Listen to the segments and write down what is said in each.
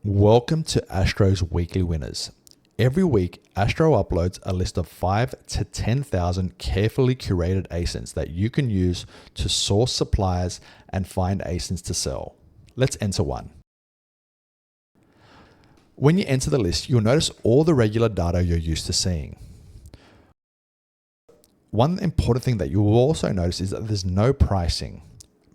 Welcome to Astro's Weekly Winners. Every week, Astro uploads a list of 5,000 to 10,000 carefully curated ASINs that you can use to source suppliers and find ASINs to sell. Let's enter one. When you enter the list, you'll notice all the regular data you're used to seeing. One important thing that you will also notice is that there's no pricing,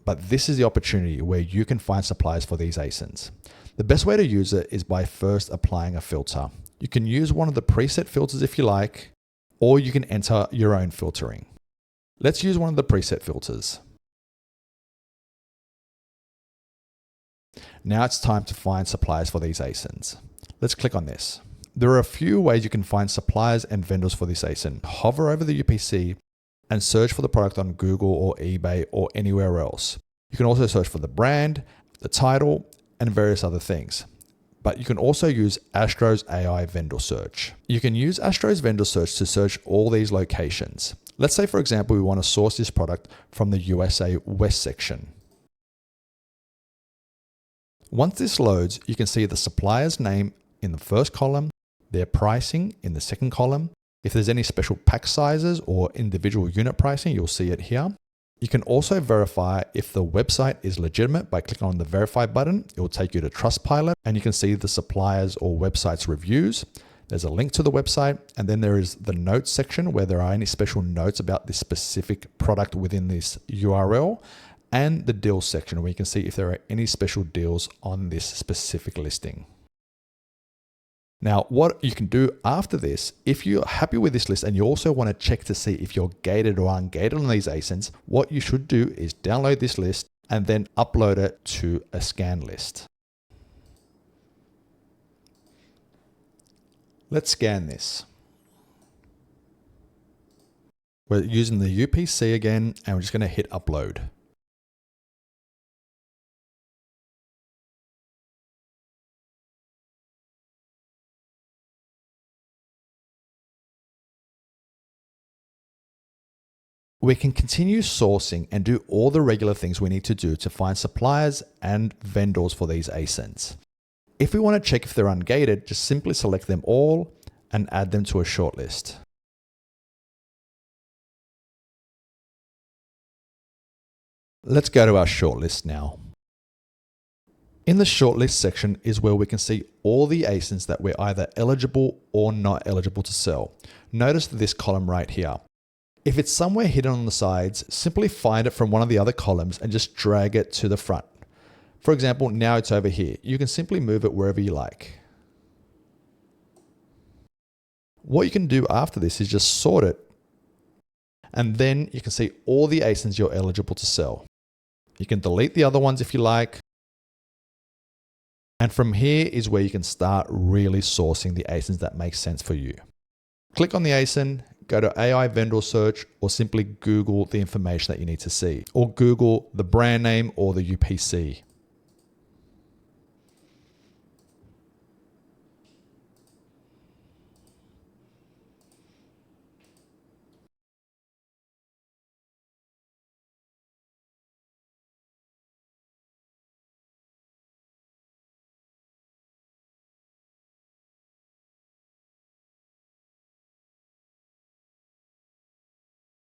but this is the opportunity where you can find suppliers for these ASINs. The best way to use it is by first applying a filter. You can use one of the preset filters if you like, or you can enter your own filtering. Let's use one of the preset filters. Now it's time to find suppliers for these ASINs. Let's click on this. There are a few ways you can find suppliers and vendors for this ASIN. Hover over the UPC and search for the product on Google or eBay or anywhere else. You can also search for the brand, the title, and various other things. But you can also use Astro's AI vendor search. You can use Astro's vendor search to search all these locations. Let's say, for example, we want to source this product from the USA West section. Once this loads, you can see the supplier's name in the first column, their pricing in the second column. If there's any special pack sizes or individual unit pricing, you'll see it here. You can also verify if the website is legitimate by clicking on the verify button. It will take you to Trustpilot and you can see the suppliers or website's reviews. There's a link to the website, and then there is the notes section where there are any special notes about this specific product within this URL, and the deals section where you can see if there are any special deals on this specific listing. Now, what you can do after this, if you're happy with this list and you also want to check to see if you're gated or ungated on these ASINs, what you should do is download this list and then upload it to a scan list. Let's scan this. We're using the UPC again, and we're just going to hit upload. We can continue sourcing and do all the regular things we need to do to find suppliers and vendors for these ASINs. If we want to check if they're ungated, just simply select them all and add them to a shortlist. Let's go to our shortlist now. In the shortlist section is where we can see all the ASINs that we're either eligible or not eligible to sell. Notice this column right here. If it's somewhere hidden on the sides, simply find it from one of the other columns and just drag it to the front. For example, now it's over here. You can simply move it wherever you like. What you can do after this is just sort it, and then you can see all the ASINs you're eligible to sell. You can delete the other ones if you like. And from here is where you can start really sourcing the ASINs that make sense for you. Click on the ASIN, go to AI vendor search, or simply Google the information that you need to see, or Google the brand name or the UPC.